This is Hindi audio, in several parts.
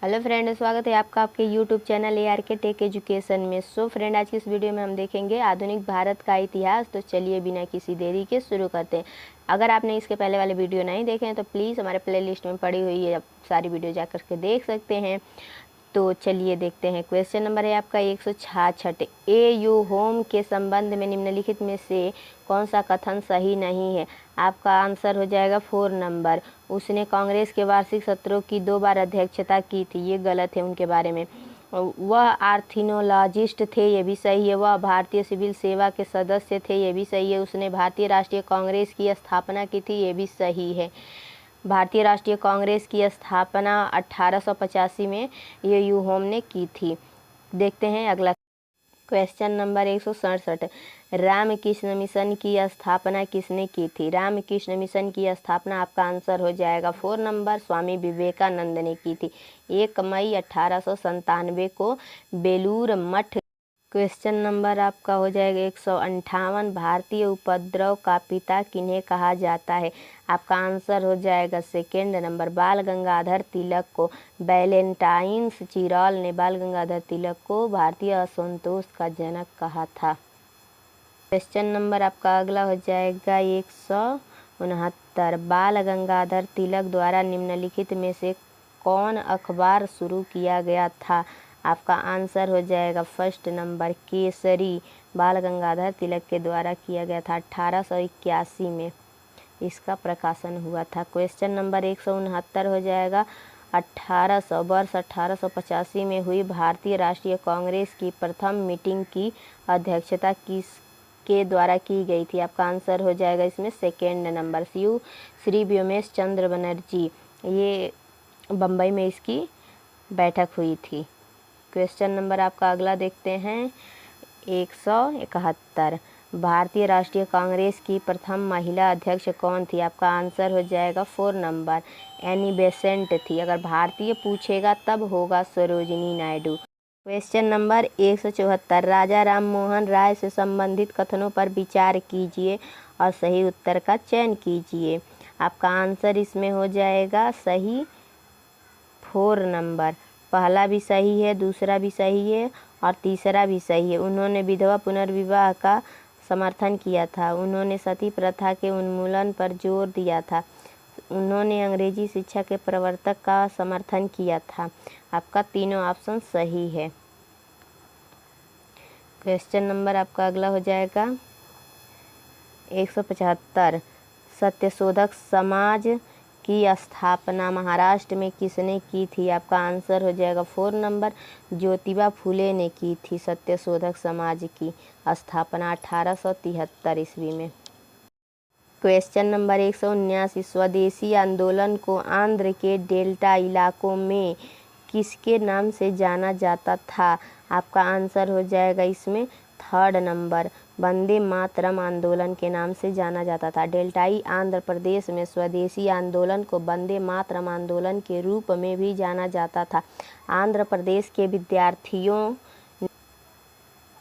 हेलो फ्रेंड, स्वागत है आपका आपके YouTube channel ARK tech education में। सो फ्रेंड, आज की इस वीडियो में हम देखेंगे आधुनिक भारत का इतिहास। तो चलिए बिना किसी देरी के शुरू करते हैं। अगर आपने इसके पहले वाले वीडियो नहीं देखे हैं तो प्लीज़ हमारे प्लेलिस्ट में पड़ी हुई है, आप सारी वीडियो जा कर के देख सकते हैं। तो चलिए देखते हैं। क्वेश्चन नंबर है आपका 166। AU होम के संबंध में निम्नलिखित में से कौन सा कथन सही नहीं है? आपका आंसर हो जाएगा 4 नंबर। उसने कांग्रेस के वार्षिक सत्रों की 2 बार अध्यक्षता की थी, ये गलत है उनके बारे में। वह आर्थिनोलॉजिस्ट थे, ये भी सही है। वह भारतीय सिविल सेवा के सदस्य थे, ये भी सही है। उसने भारतीय राष्ट्रीय कांग्रेस की स्थापना की थी, ये भी सही है। भारतीय राष्ट्रीय कांग्रेस की स्थापना 1885 में AU होम ने की थी। देखते हैं अगला क्वेश्चन नंबर 167। रामकृष्ण मिशन की स्थापना किसने की थी? रामकृष्ण मिशन की स्थापना आपका आंसर हो जाएगा 4 नंबर, स्वामी विवेकानंद ने की थी 1 मई 1897 को बेलूर मठ। क्वेश्चन नंबर आपका हो जाएगा 158। भारतीय उपद्रव का पिता किन्हें कहा जाता है? आपका आंसर हो जाएगा 2 नंबर, बाल गंगाधर तिलक को। वैलेंटाइन्स चिराल ने बाल गंगाधर तिलक को भारतीय असंतोष का जनक कहा था। क्वेश्चन नंबर आपका अगला हो जाएगा 169। बाल गंगाधर तिलक द्वारा निम्नलिखित में से कौन अखबार शुरू किया गया था? आपका आंसर हो जाएगा 1 नंबर, केसरी। बाल गंगाधर तिलक के द्वारा किया गया था, 1881 में इसका प्रकाशन हुआ था। क्वेश्चन नंबर 169 हो जाएगा 1885 में हुई भारतीय राष्ट्रीय कांग्रेस की प्रथम मीटिंग की अध्यक्षता किसके द्वारा की गई थी? आपका आंसर हो जाएगा इसमें 2 नंबर, श्री व्योमेश चंद्र बनर्जी। ये बम्बई में इसकी बैठक हुई थी। क्वेश्चन नंबर आपका अगला देखते हैं 171। भारतीय राष्ट्रीय कांग्रेस की प्रथम महिला अध्यक्ष कौन थी? आपका आंसर हो जाएगा 4 नंबर, एनी बेसेंट थी। अगर भारतीय पूछेगा तब होगा सरोजिनी नायडू। Question number 174। राजा राम मोहन राय से संबंधित कथनों पर विचार कीजिए और सही उत्तर का चयन कीजिए। आपका आंसर इसमें हो जाएगा सही 4 नंबर। पहला भी सही है, दूसरा भी सही है और तीसरा भी सही है। उन्होंने विधवा पुनर्विवाह का समर्थन किया था। उन्होंने सती प्रथा के उन्मूलन पर जोर दिया था। उन्होंने अंग्रेजी शिक्षा के प्रवर्तक का समर्थन किया था। आपका तीनों ऑप्शन सही है। क्वेश्चन नंबर आपका अगला हो जाएगा 175। सत्यशोधक समाज की स्थापना महाराष्ट्र में किसने की थी? आपका आंसर हो जाएगा 4 नंबर, ज्योतिबा फुले ने की थी सत्यशोधक समाज की स्थापना 1873 ईस्वी में। Question number 179। स्वदेशी आंदोलन को आंध्र के डेल्टा इलाकों में किसके नाम से जाना जाता था? आपका आंसर हो जाएगा इसमें 3 नंबर, वंदे मातरम आंदोलन के नाम से जाना जाता था। डेल्टाई आंध्र प्रदेश में स्वदेशी आंदोलन को वंदे मातरम आंदोलन के रूप में भी जाना जाता था। आंध्र प्रदेश के विद्यार्थियों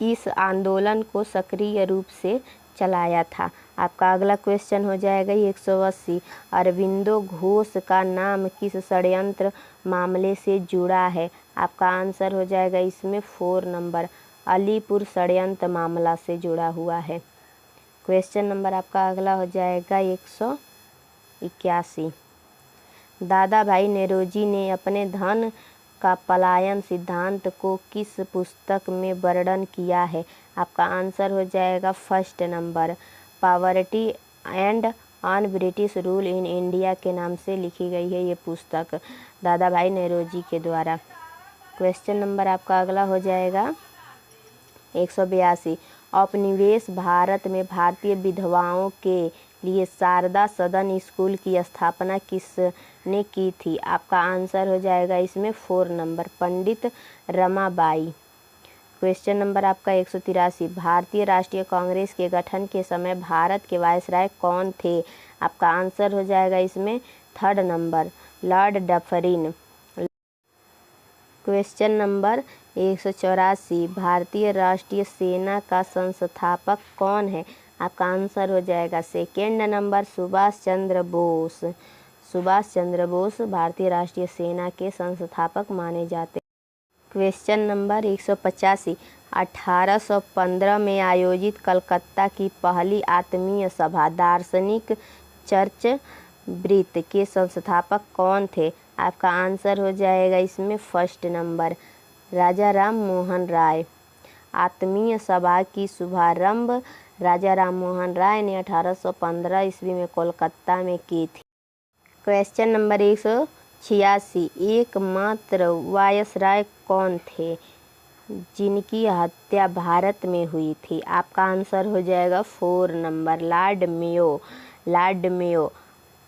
इस आंदोलन को सक्रिय रूप से चलाया था। आपका अगला क्वेश्चन हो जाएगा 180। अरबिंदो घोष का नाम किस षड्यंत्र मामले से जुड़ा है? आपका आंसर हो जाएगा इसमें 4 नंबर, अलीपुर षड्यंत्र मामला से जुड़ा हुआ है। क्वेश्चन नंबर आपका अगला हो जाएगा 181। दादा भाई नेरोजी ने अपने धन का पलायन सिद्धांत को किस पुस्तक में वर्णन किया है? आपका आंसर हो जाएगा 1 number, poverty and on British rule in India के नाम से लिखी गई है ये पुस्तक दादा भाई नेरोजी के द्वारा। क्वेश्चन नंबर आपका अगला हो जाएगा 182। औपनिवेश भारत में भारतीय विधवाओं के लिए शारदा सदन स्कूल की स्थापना किसने की थी? आपका आंसर हो जाएगा इसमें 4 नंबर, पंडित रमाबाई। क्वेश्चन नंबर आपका 183। भारतीय राष्ट्रीय कांग्रेस के गठन के समय भारत के वायसराय कौन थे? आपका आंसर हो जाएगा इसमें 3 number, Lord Dufferin. Question number 184। भारतीय राष्ट्रीय सेना का संस्थापक कौन है? आपका आंसर हो जाएगा 2 नंबर, सुभाष चंद्र बोस। सुभाष चंद्र बोस भारतीय राष्ट्रीय सेना के संस्थापक माने जाते हैं। क्वेश्चन नंबर 185, 1815 में आयोजित कलकत्ता की पहली आत्मीय सभा दार्शनिक चर्च वृत्त के संस्थापक कौन थे? आपका आंसर हो जाएगा इसमें फर्स्ट नंबर राजा राम मोहन राय। आत्मीय सभा की शुभारंभ राजा राम मोहन राय ने 1815 ईस्वी में कोलकाता में की थी। क्वेश्चन नंबर 186, एकमात्र वायसराय कौन थे जिनकी हत्या भारत में हुई थी? आपका आंसर हो जाएगा 4 नंबर लॉर्ड मेयो।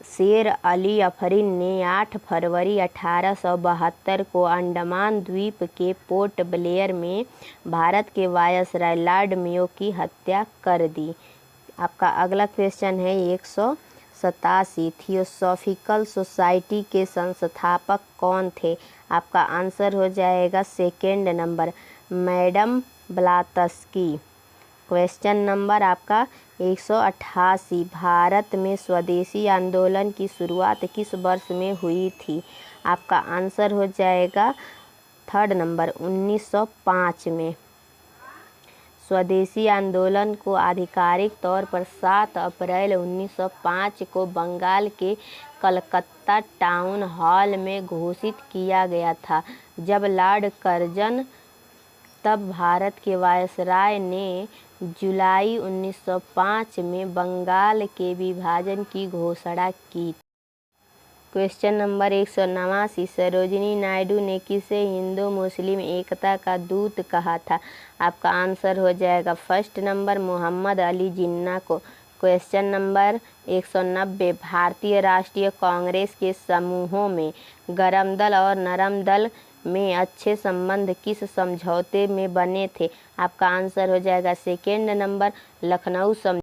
शेर अली अफरीन ने 8 फरवरी 1872 को अंडमान द्वीप के पोर्ट ब्लेयर में भारत के वायसराय लॉर्ड मेयो की हत्या कर दी। आपका अगला क्वेश्चन है 187, थियोसॉफिकल सोसाइटी के संस्थापक कौन थे? आपका आंसर हो जाएगा second number madam Blavatsky. Question number आपका 188, भारत में स्वदेशी आंदोलन की शुरुआत किस वर्ष में हुई थी? आपका आंसर हो जाएगा थर्ड नंबर 1905 में। स्वदेशी आंदोलन को आधिकारिक तौर पर 7 अप्रैल 1905 को बंगाल के कलकत्ता टाउन हॉल में घोषित किया गया था, जब लॉर्ड कर्जन तब भारत के वायसराय ने जुलाई 1905 में बंगाल के विभाजन की घोषणा की। क्वेश्चन नंबर 189, सरोजिनी नायडू ने किसे हिंदू मुस्लिम एकता का दूत कहा था? आपका आंसर हो जाएगा फर्स्ट नंबर मोहम्मद अली जिन्ना को। क्वेश्चन नंबर 190, भारतीय राष्ट्रीय कांग्रेस के समूहों में गरम दल और नरम दल में अच्छे संबंध किस समझौते में बने थे? आपका आंसर हो जाएगा सेकेंड नंबर लखनऊ समझौता।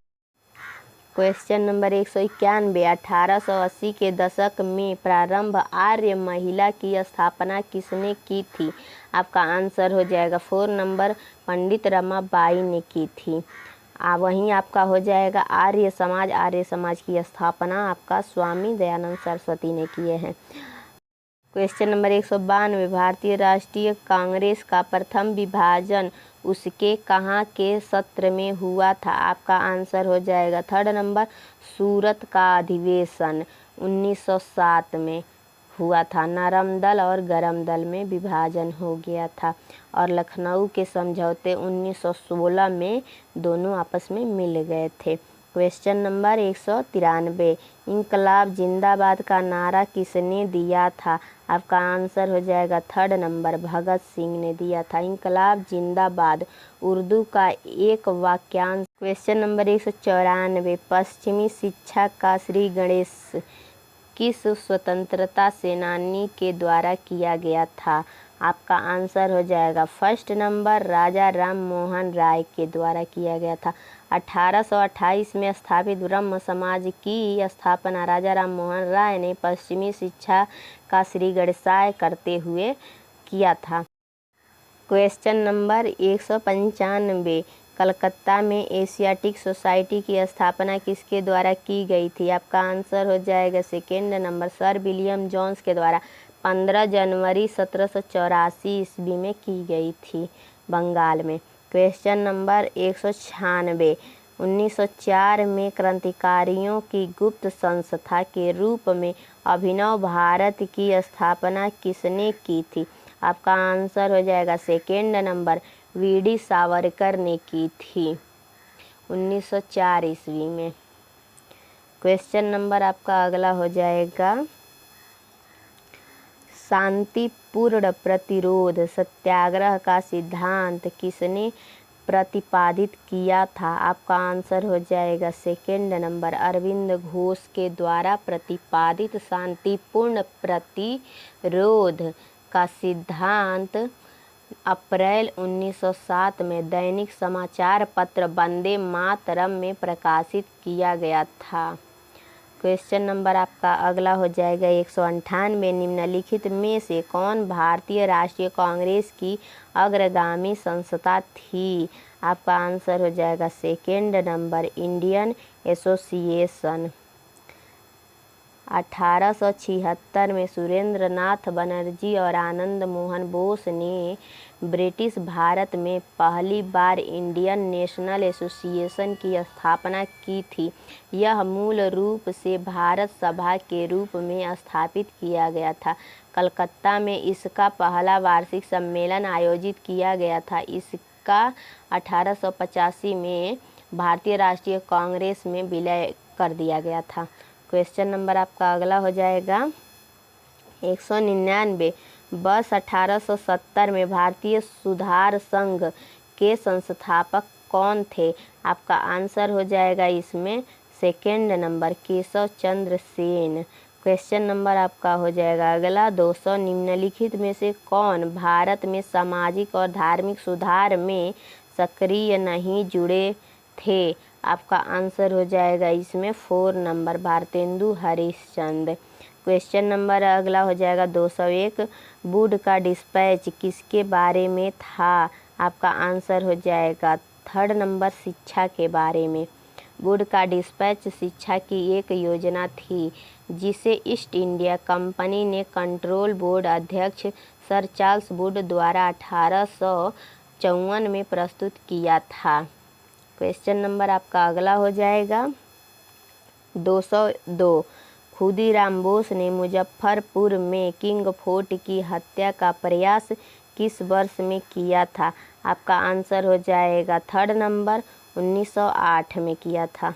क्वेश्चन नंबर 191, 1880 के दशक में प्रारंभ आर्य महिला की स्थापना किसने की थी? आपका आंसर हो जाएगा 4 नंबर पंडित रमाबाई ने की थी। वहीं आपका हो जाएगा आर्य समाज की स्थापना आपका स्वामी दयानंद सरस्वती ने किए हैं। क्वेश्चन नंबर 192, भारतीय राष्ट्रीय कांग्रेस का प्रथम विभाजन उसके कहाँ के सत्र में हुआ था? आपका आंसर हो जाएगा थर्ड नंबर सूरत का अधिवेशन 1907 में हुआ था। नरम दल और गरम दल में विभाजन हो गया था और लखनऊ के समझौते 1916 में दोनों आपस में मिल गए थे। क्वेश्चन नंबर 193, इंकलाब जिंदाबाद का नारा किसने दिया था? आपका आंसर हो जाएगा थर्ड नंबर भगत सिंह ने दिया था। इंकलाब जिंदाबाद उर्दू का एक वाक्यांश। क्वेश्चन नंबर 194, पश्चिमी शिक्षा का श्री गणेश किस स्वतंत्रता सेनानी के द्वारा किया गया था? आपका आंसर हो जाएगा फर्स्ट नंबर राजा राम मोहन राय के द्वारा किया गया था। 1828 में स्थापित ब्रह्म समाज की स्थापना राजा राम मोहन राय ने पश्चिमी शिक्षा का श्री गणेशाय करते हुए किया था। क्वेश्चन नंबर 195, कलकत्ता में एशियाटिक सोसाइटी की स्थापना किसके द्वारा की गई थी? आपका आंसर हो जाएगा second number sir William Jones के द्वारा 15 जनवरी 1784 ईस्वी में की गई थी बंगाल में। क्वेश्चन नंबर 196, 1904 में क्रांतिकारियों की गुप्त संस्था के रूप में अभिनव भारत की स्थापना किसने की थी? आपका आंसर हो जाएगा सेकेंड नंबर वीडी सावरकर ने की थी 1904 ईस्वी में। क्वेश्चन नंबर आपका अगला हो जाएगा शांतिपूर्ण प्रतिरोध सत्याग्रह का सिद्धांत किसने प्रतिपादित किया था? आपका आंसर हो जाएगा सेकेंड नंबर अरविंद घोष के द्वारा प्रतिपादित शांतिपूर्ण प्रतिरोध का सिद्धांत अप्रैल 1907 में दैनिक समाचार पत्र वंदे मातरम में प्रकाशित किया गया था। क्वेश्चन नंबर आपका अगला हो जाएगा 198, निम्नलिखित में से कौन भारतीय राष्ट्रीय कांग्रेस की अग्रगामी संस्था थी? आपका आंसर हो जाएगा सेकेंड नंबर इंडियन एसोसिएशन। 1876 में सुरेंद्र नाथ बनर्जी और आनंद मोहन बोस ने ब्रिटिश भारत में पहली बार इंडियन नेशनल एसोसिएशन की स्थापना की थी। यह मूल रूप से भारत सभा के रूप में स्थापित किया गया था। कलकत्ता में इसका पहला वार्षिक सम्मेलन आयोजित किया गया था। इसका 1885 में भारतीय राष्ट्रीय कांग्रेस में विलय कर दिया गया था। क्वेश्चन नंबर आपका अगला हो जाएगा 199। वर्ष 1870 में भारतीय सुधार संघ के संस्थापक कौन थे? आपका आंसर हो जाएगा इसमें second number Keshav Chandra Sen. Question number आपका हो जाएगा अगला 200। निम्नलिखित में से कौन भारत में सामाजिक और धार्मिक सुधार में सक्रिय नहीं जुड़े थे? आपका आंसर हो जाएगा इसमें 4 number Bharatendu Harishchandra. Question number अगला हो जाएगा 201। वुड का डिस्पैच किसके बारे में था? आपका आंसर हो जाएगा 3rd नंबर शिक्षा के बारे में। वुड का डिस्पैच शिक्षा की एक योजना थी जिसे ईस्ट इंडिया कंपनी ने कंट्रोल बोर्ड अध्यक्ष सर चार्ल्स वुड द्वारा 1854 में प्रस्तुत किया था। क्वेश्चन नंबर आपका अगला हो जाएगा 202। खुदीराम बोस ने मुजफ्फरपुर में किंग फोर्ट की हत्या का प्रयास किस वर्ष में किया था? आपका आंसर हो जाएगा 3rd नंबर 1908 में किया था।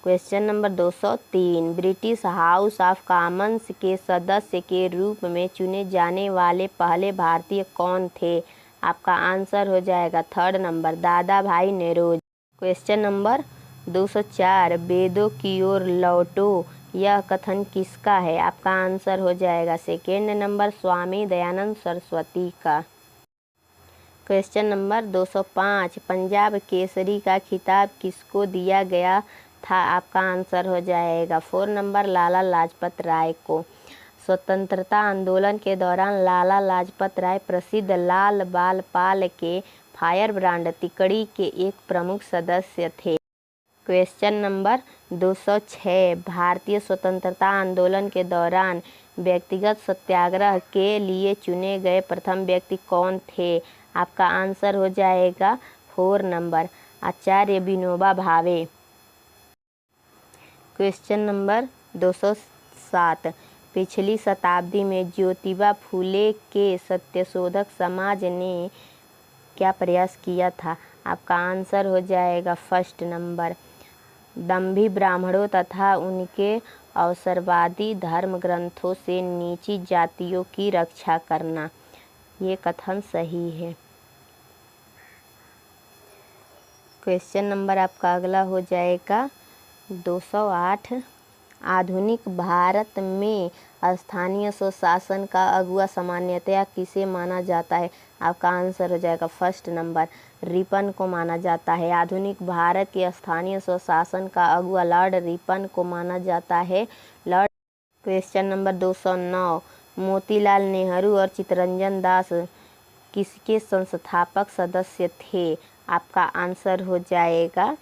Question number 203। British house of Commons के सदस्य के रूप में चुने जाने वाले पहले भारतीय कौन थे? आपका आंसर हो जाएगा 3rd नंबर दादा भाई नौरोजी। Question number 204। वेदों की ओर लौटो यह कथन किसका है? आपका आंसर हो जाएगा सेकेंड नंबर स्वामी दयानंद सरस्वती का। Question number 205। पंजाब केसरी का खिताब किसको दिया गया था? आपका आंसर हो जाएगा 4 नंबर लाला लाजपत राय को। स्वतंत्रता आंदोलन के दौरान लाला लाजपत राय प्रसिद्ध लाल बाल पाल के फायरब्रांड तिकड़ी के एक प्रमुख सदस्य थे। Question number 206। भारतीय स्वतंत्रता आंदोलन के दौरान व्यक्तिगत सत्याग्रह के लिए चुने गए प्रथम व्यक्ति कौन थे? आपका आंसर हो जाएगा 4 नंबर आचार्य विनोबा भावे। Question number 207। पिछली शताब्दी में ज्योतिबा फूले के सत्यशोधक समाज ने क्या प्रयास किया था? आपका आंसर हो जाएगा 1st नंबर दंभी ब्राह्मणों तथा उनके अवसरवादी धर्म ग्रंथों से नीची जातियों की रक्षा करना। ये कथन सही है। क्वेश्चन नंबर आपका अगला हो जाएगा 208। आधुनिक भारत में स्थानीय स्वशासन का अगुवा सामान्यतया किसे माना जाता है? आपका आंसर हो जाएगा 1st नंबर रिपन को माना जाता है। आधुनिक भारत के स्थानीय स्वशासन का अगुवा लॉर्ड रिपन को माना जाता है। Question number 209। मोतीलाल नेहरू और चित्तरंजन दास किसके संस्थापक सदस्य थे? आपका आंसर हो जाएगा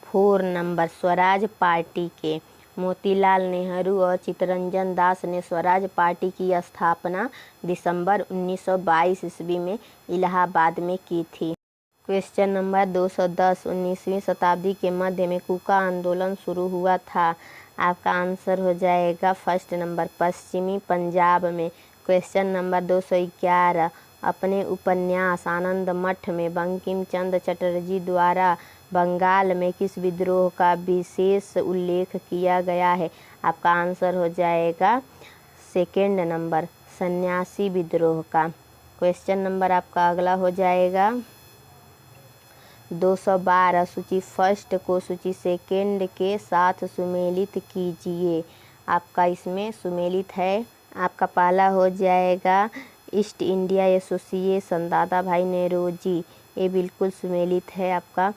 4 नंबर स्वराज पार्टी के। मोतीलाल नेहरू और चित्तरंजन दास ने स्वराज पार्टी की स्थापना दिसंबर 1922 ईस्वी में इलाहाबाद में की थी। Question number 210। 19वीं शताब्दी के मध्य में कूका आंदोलन शुरू हुआ था। आपका आंसर हो जाएगा 1st नंबर पश्चिमी पंजाब में। Question number 211। अपने उपन्यास आनंद मठ में बंकिम चंद्र चटर्जी द्वारा बंगाल में किस विद्रोह का विशेष उल्लेख किया गया है? आपका आंसर हो जाएगा 2nd नंबर सन्यासी विद्रोह का। क्वेश्चन नंबर आपका अगला हो जाएगा 212। सूची 1st को सूची 2nd के साथ सुमेलित कीजिए। आपका इसमें सुमेलित है। आपका पहला हो जाएगा ईस्ट इंडिया एसोसिएशन दादा भाई नौरोजी, ये बिल्कुल सुमेलित है आपका।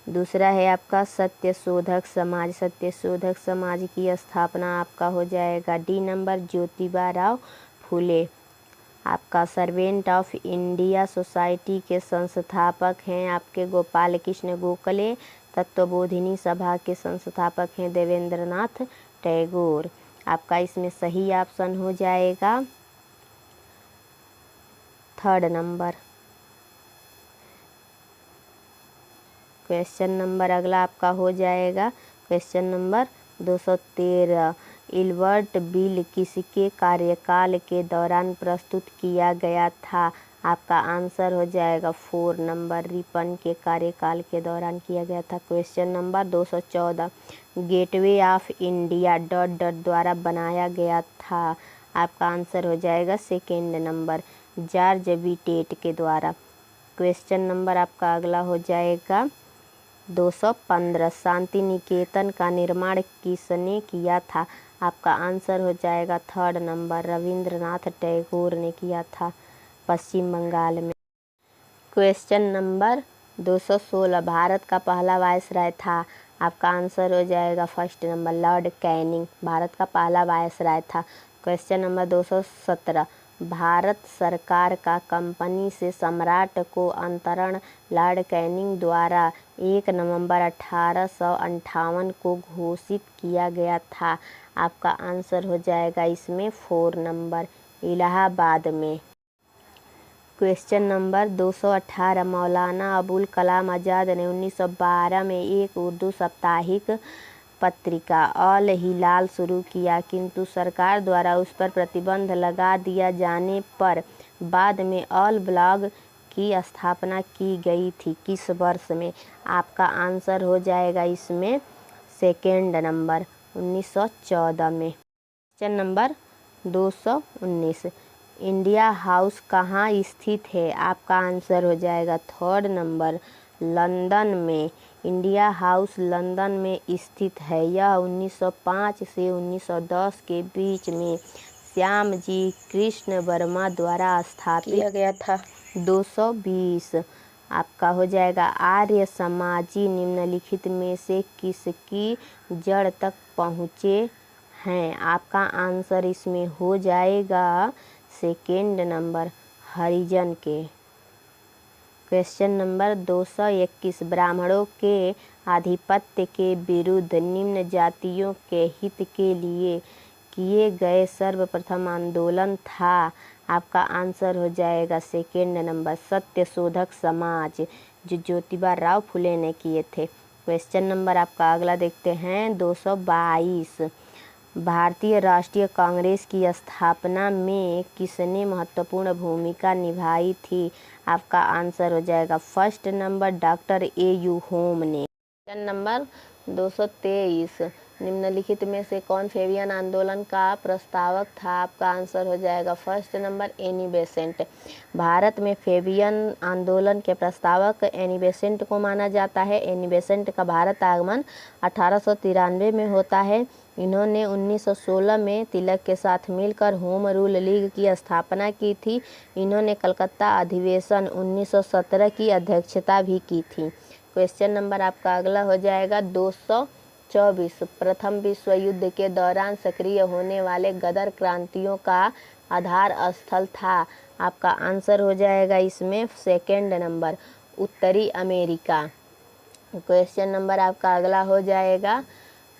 दूसरा है आपका सत्यशोधक समाज। सत्यशोधक समाज की स्थापना आपका हो जाएगा डी नंबर ज्योतिबा राव फूले। आपका सर्वेंट ऑफ इंडिया सोसाइटी के संस्थापक हैं आपके गोपाल कृष्ण गोखले। तत्वबोधिनी सभा के संस्थापक हैं देवेंद्रनाथ टैगोर। आपका इसमें सही ऑप्शन हो जाएगा 3rd नंबर। क्वेश्चन नंबर अगला आपका हो जाएगा क्वेश्चन नंबर 213। इल्बर्ट बिल किसके कार्यकाल के दौरान प्रस्तुत किया गया था? आपका आंसर हो जाएगा 4 नंबर। रिपन के कार्यकाल के दौरान किया गया था। Question number 214। Gateway of India ... द्वारा बनाया गया था। आपका आंसर हो जाएगा 2nd नंबर, जॉर्ज विटेट के द्वारा। क्वेश्चन नंबर आपका अगला हो जाएगा 215। शांति निकेतन का निर्माण किसने किया था? आपका आंसर हो जाएगा 3rd नंबर, रविंद्रनाथ टैगोर ने किया था, पश्चिम बंगाल में। Question number 216। भारत का पहला वायसराय था? आपका आंसर हो जाएगा 1st number, Lord Canning Bharat का पहला वायसराय था। Question number 217। भारत सरकार का कंपनी से सम्राट को अंतरण लॉर्ड कैनिंग द्वारा 1 नवंबर 1858 को घोषित किया गया था। आपका आंसर हो जाएगा इसमें 4 नंबर, इलाहाबाद में। Question number 218। मौलाना अबुल कलाम आज़ाद ने 1912 में एक उर्दू साप्ताहिक पत्रिका अल हिलाल शुरू किया, किंतु सरकार द्वारा उस पर प्रतिबंध लगा दिया जाने पर बाद में अल ब्लॉग की स्थापना की गई थी। किस वर्ष में? आपका आंसर हो जाएगा इसमें 2nd नंबर, 1914 में। Question number 219। इंडिया हाउस कहाँ स्थित है? आपका आंसर हो जाएगा 3rd नंबर, लंदन में। इंडिया हाउस लंदन में स्थित है। यह 1905 से 1910 के बीच में श्यामजी कृष्ण वर्मा द्वारा स्थापित किया गया था। 220। आपका हो जाएगा आर्य समाजी निम्नलिखित में से किसकी जड़ तक पहुँचे हैं? आपका आंसर इसमें हो जाएगा 2nd नंबर, हरिजन के। Question number 221। ब्राह्मणों के आधिपत्य के विरुद्ध निम्न जातियों के हित के लिए किए गए सर्वप्रथम आंदोलन था? आपका आंसर हो जाएगा 2nd नंबर, सत्य शोधक समाज, जो ज्योतिबा राव फुले ने किए थे। क्वेश्चन नंबर आपका अगला देखते हैं 222। भारतीय राष्ट्रीय कांग्रेस की स्थापना में किसने महत्वपूर्ण भूमिका निभाई थी? आपका आंसर हो जाएगा 1st number, doctor A.U. Hume ने। Question number 223। निम्नलिखित में से कौन फेबियन आंदोलन का प्रस्तावक था? आपका आंसर हो जाएगा 1st number, Annie Besant. Bharat में फेबियन आंदोलन के प्रस्तावक एनी बेसेंट को माना जाता है। एनी बेसेंट का भारत आगमन 1893 में होता है। इन्होंने 1916 में तिलक के साथ मिलकर होम रूल लीग की स्थापना की थी। इन्होंने कलकत्ता अधिवेशन 1917 की अध्यक्षता भी की थी। क्वेश्चन नंबर आपका अगला हो जाएगा 224। प्रथम विश्व युद्ध के दौरान सक्रिय होने वाले गदर क्रांतियों का आधार स्थल था? आपका आंसर हो जाएगा इसमें 2nd नंबर, उत्तरी अमेरिका। क्वेश्चन नंबर आपका अगला हो जाएगा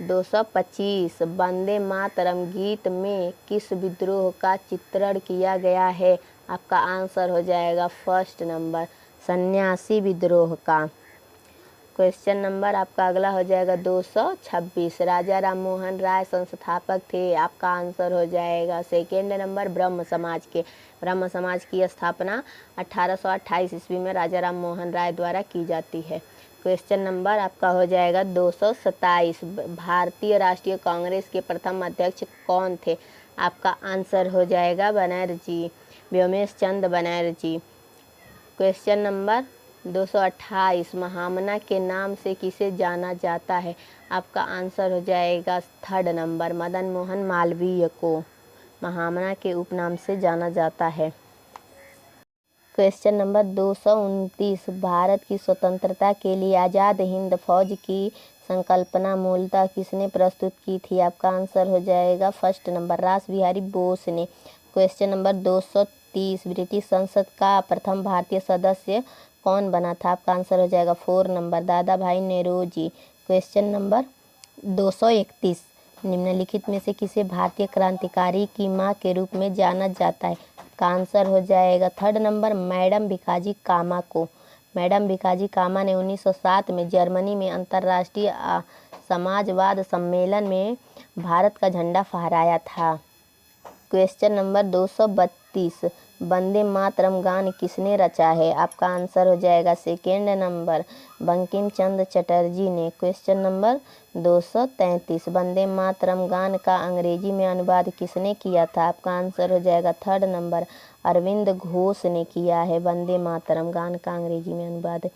225। वंदे मातरम गीत में किस विद्रोह का चित्रण किया गया है? आपका आंसर हो जाएगा 1st नंबर, सन्यासी विद्रोह का। क्वेश्चन नंबर आपका अगला हो जाएगा 226। राजा राम मोहन राय संस्थापक थे? आपका आंसर हो जाएगा 2nd नंबर, ब्रह्म समाज के। ब्रह्म समाज की स्थापना 1828 ईस्वी में राजा राम मोहन राय द्वारा की जाती है। क्वेश्चन नंबर आपका हो जाएगा 227। भारतीय राष्ट्रीय कांग्रेस के प्रथम अध्यक्ष कौन थे? आपका आंसर हो जाएगा बनर्जी, व्योमेश चंद्र बनर्जी। Question number 228। महामना के नाम से किसे जाना जाता है? आपका आंसर हो जाएगा 3rd नंबर, मदन मोहन मालवीय को महामना के उपनाम से जाना जाता है। Question number 229। भारत की स्वतंत्रता के लिए आज़ाद हिंद फौज की संकल्पना मूलतः किसने प्रस्तुत की थी? आपका आंसर हो जाएगा 1st नंबर, रास बिहारी बोस ने। Question number 230। ब्रिटिश संसद का प्रथम भारतीय सदस्य कौन बना था? आपका आंसर हो जाएगा 4 नंबर, दादा भाई नेहरू जी। Question number 231। निम्नलिखित में से किसे भारतीय क्रांतिकारी की मां के रूप में जाना जाता है? का आंसर हो जाएगा 3rd नंबर मैडम भिकाजी कामा को। मैडम भिकाजी कामा ने 1907 में जर्मनी में अंतर्राष्ट्रीय समाजवाद सम्मेलन में भारत का झंडा फहराया था। क्वेश्चन नंबर 232, वंदे मातरम गान किसने रचा है? आपका आंसर हो जाएगा 2nd नंबर बंकिम चंद्र चटर्जी ने। क्वेश्चन नंबर 233, वंदे मातरम गान का अंग्रेजी में अनुवाद किसने किया था? आपका आंसर हो जाएगा 3rd नंबर अरविंद घोष ने किया है वंदे मातरम गान का अंग्रेजी में अनुवाद।